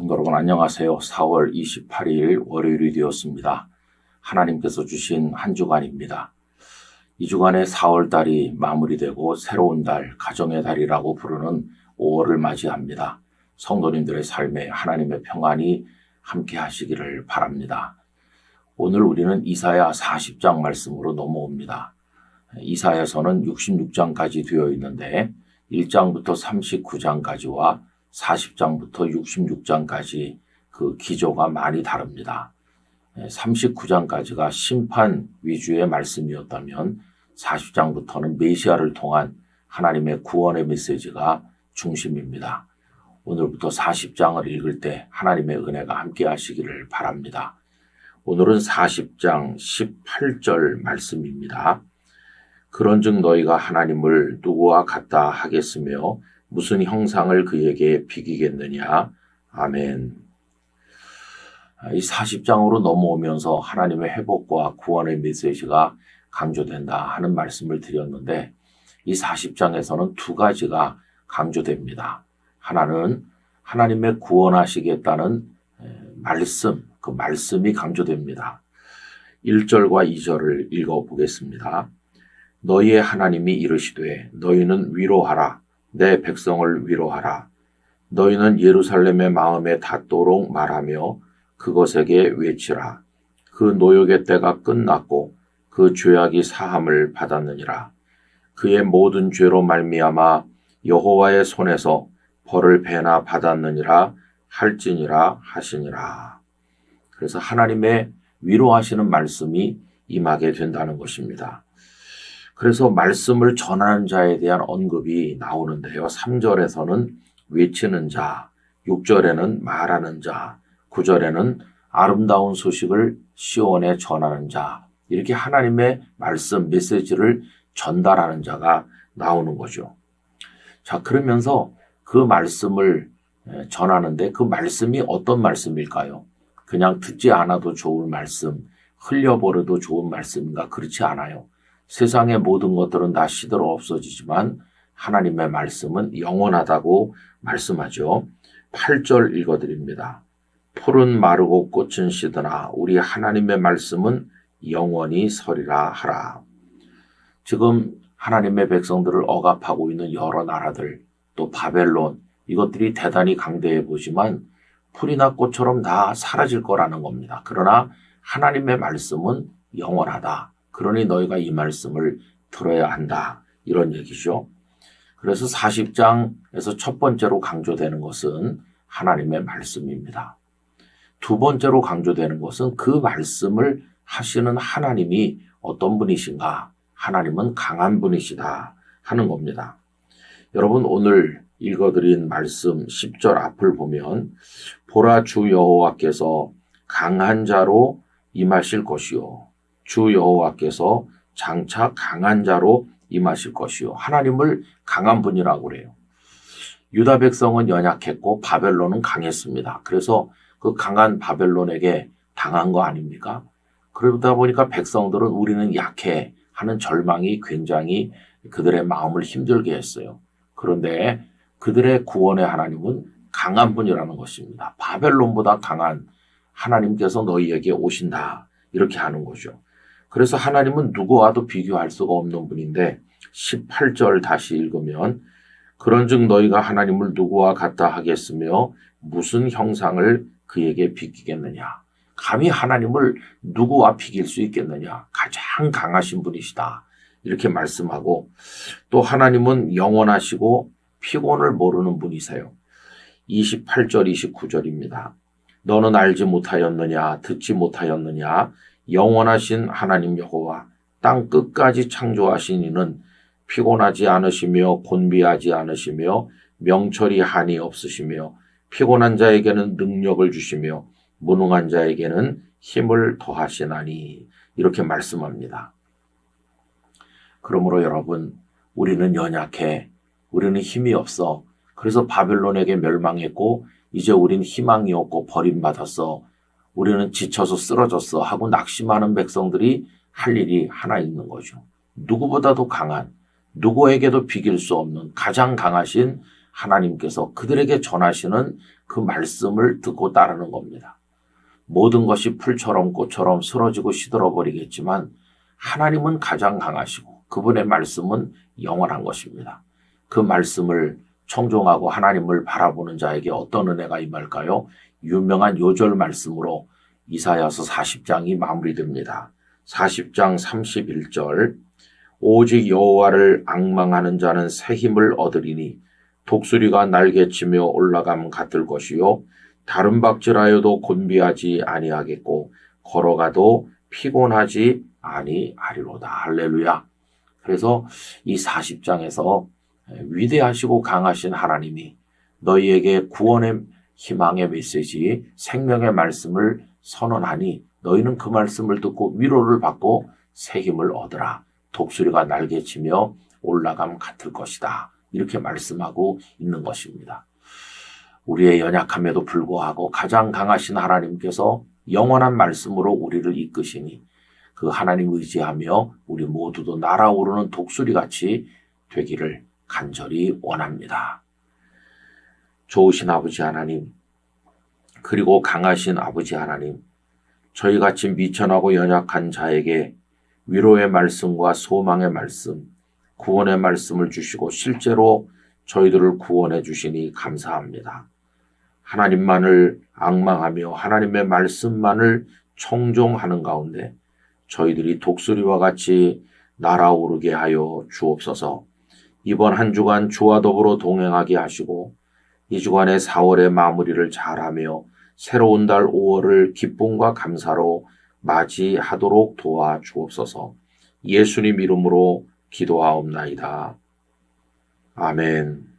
성도 여러분 안녕하세요. 4월 28일 월요일이 되었습니다. 하나님께서 주신 한 주간입니다. 이 주간에 4월달이 마무리되고 새로운 달, 가정의 달이라고 부르는 5월을 맞이합니다. 성도님들의 삶에 하나님의 평안이 함께 하시기를 바랍니다. 오늘 우리는 이사야 40장 말씀으로 넘어옵니다. 이사야서는 66장까지 되어 있는데 1장부터 39장까지와 40장부터 66장까지 그 기조가 많이 다릅니다. 39장까지가 심판 위주의 말씀이었다면 40장부터는 메시아를 통한 하나님의 구원의 메시지가 중심입니다. 오늘부터 40장을 읽을 때 하나님의 은혜가 함께 하시기를 바랍니다. 오늘은 40장 18절 말씀입니다. 그런즉 너희가 하나님을 누구와 같다 하겠으며 무슨 형상을 그에게 비기겠느냐. 아멘. 이 40장으로 넘어오면서 하나님의 회복과 구원의 메시지가 강조된다 하는 말씀을 드렸는데 이 40장에서는 두 가지가 강조됩니다. 하나는 하나님의 구원하시겠다는 말씀, 그 말씀이 강조됩니다. 1절과 2절을 읽어보겠습니다. 너희의 하나님이 이르시되 너희는 위로하라. 내 백성을 위로하라. 너희는 예루살렘의 마음에 닿도록 말하며 그것에게 외치라. 그 노역의 때가 끝났고 그 죄악이 사함을 받았느니라. 그의 모든 죄로 말미암아 여호와의 손에서 벌을 배나 받았느니라 할지니라 하시니라. 그래서 하나님의 위로하시는 말씀이 임하게 된다는 것입니다. 그래서 말씀을 전하는 자에 대한 언급이 나오는데요. 3절에서는 외치는 자, 6절에는 말하는 자, 9절에는 아름다운 소식을 시온에 전하는 자, 이렇게 하나님의 말씀, 메시지를 전달하는 자가 나오는 거죠. 자, 그러면서 그 말씀을 전하는데 그 말씀이 어떤 말씀일까요? 그냥 듣지 않아도 좋은 말씀, 흘려버려도 좋은 말씀인가? 그렇지 않아요. 세상의 모든 것들은 다 시들어 없어지지만 하나님의 말씀은 영원하다고 말씀하죠. 8절 읽어드립니다. 풀은 마르고 꽃은 시드나 우리 하나님의 말씀은 영원히 서리라 하라. 지금 하나님의 백성들을 억압하고 있는 여러 나라들, 또 바벨론, 이것들이 대단히 강대해 보지만 풀이나 꽃처럼 다 사라질 거라는 겁니다. 그러나 하나님의 말씀은 영원하다. 그러니 너희가 이 말씀을 들어야 한다. 이런 얘기죠. 그래서 40장에서 첫 번째로 강조되는 것은 하나님의 말씀입니다. 두 번째로 강조되는 것은 그 말씀을 하시는 하나님이 어떤 분이신가? 하나님은 강한 분이시다 하는 겁니다. 여러분 오늘 읽어드린 말씀 10절 앞을 보면 보라 주 여호와께서 강한 자로 임하실 것이요. 주 여호와께서 장차 강한 자로 임하실 것이요. 하나님을 강한 분이라고 그래요. 유다 백성은 연약했고 바벨론은 강했습니다. 그래서 그 강한 바벨론에게 당한 거 아닙니까? 그러다 보니까 백성들은 우리는 약해 하는 절망이 굉장히 그들의 마음을 힘들게 했어요. 그런데 그들의 구원의 하나님은 강한 분이라는 것입니다. 바벨론보다 강한 하나님께서 너희에게 오신다. 이렇게 하는 거죠. 그래서 하나님은 누구와도 비교할 수가 없는 분인데 18절 다시 읽으면 그런즉 너희가 하나님을 누구와 같다 하겠으며 무슨 형상을 그에게 비기겠느냐. 감히 하나님을 누구와 비길 수 있겠느냐. 가장 강하신 분이시다. 이렇게 말씀하고 또 하나님은 영원하시고 피곤을 모르는 분이세요. 28절 29절입니다. 너는 알지 못하였느냐 듣지 못하였느냐 영원하신 하나님 여호와 땅 끝까지 창조하신 이는 피곤하지 않으시며 곤비하지 않으시며 명철이 한이 없으시며 피곤한 자에게는 능력을 주시며 무능한 자에게는 힘을 더하시나니 이렇게 말씀합니다. 그러므로 여러분 우리는 연약해. 우리는 힘이 없어. 그래서 바벨론에게 멸망했고 이제 우린 희망이 없고 버림받았어. 우리는 지쳐서 쓰러졌어 하고 낙심하는 백성들이 할 일이 하나 있는 거죠. 누구보다도 강한, 누구에게도 비길 수 없는 가장 강하신 하나님께서 그들에게 전하시는 그 말씀을 듣고 따르는 겁니다. 모든 것이 풀처럼 꽃처럼 쓰러지고 시들어버리겠지만 하나님은 가장 강하시고 그분의 말씀은 영원한 것입니다. 그 말씀을 청종하고 하나님을 바라보는 자에게 어떤 은혜가 임할까요? 유명한 요절 말씀으로 이사야서 40장이 마무리됩니다. 40장 31절 오직 여호와를 앙망하는 자는 새 힘을 얻으리니 독수리가 날개치며 올라감 같을 것이요 다른 박질하여도 곤비하지 아니하겠고 걸어가도 피곤하지 아니하리로다. 할렐루야. 그래서 이 40장에서 위대하시고 강하신 하나님이 너희에게 구원의 희망의 메시지, 생명의 말씀을 선언하니 너희는 그 말씀을 듣고 위로를 받고 새 힘을 얻으라. 독수리가 날개치며 올라감 같을 것이다. 이렇게 말씀하고 있는 것입니다. 우리의 연약함에도 불구하고 가장 강하신 하나님께서 영원한 말씀으로 우리를 이끄시니 그 하나님 의지하며 우리 모두도 날아오르는 독수리같이 되기를 간절히 원합니다. 좋으신 아버지 하나님, 그리고 강하신 아버지 하나님, 저희같이 미천하고 연약한 자에게 위로의 말씀과 소망의 말씀, 구원의 말씀을 주시고 실제로 저희들을 구원해 주시니 감사합니다. 하나님만을 앙망하며 하나님의 말씀만을 청종하는 가운데 저희들이 독수리와 같이 날아오르게 하여 주옵소서. 이번 한 주간 주와 더불어 동행하게 하시고 이 주간의 4월의 마무리를 잘하며 새로운 달 5월을 기쁨과 감사로 맞이하도록 도와 주옵소서. 예수님 이름으로 기도하옵나이다. 아멘.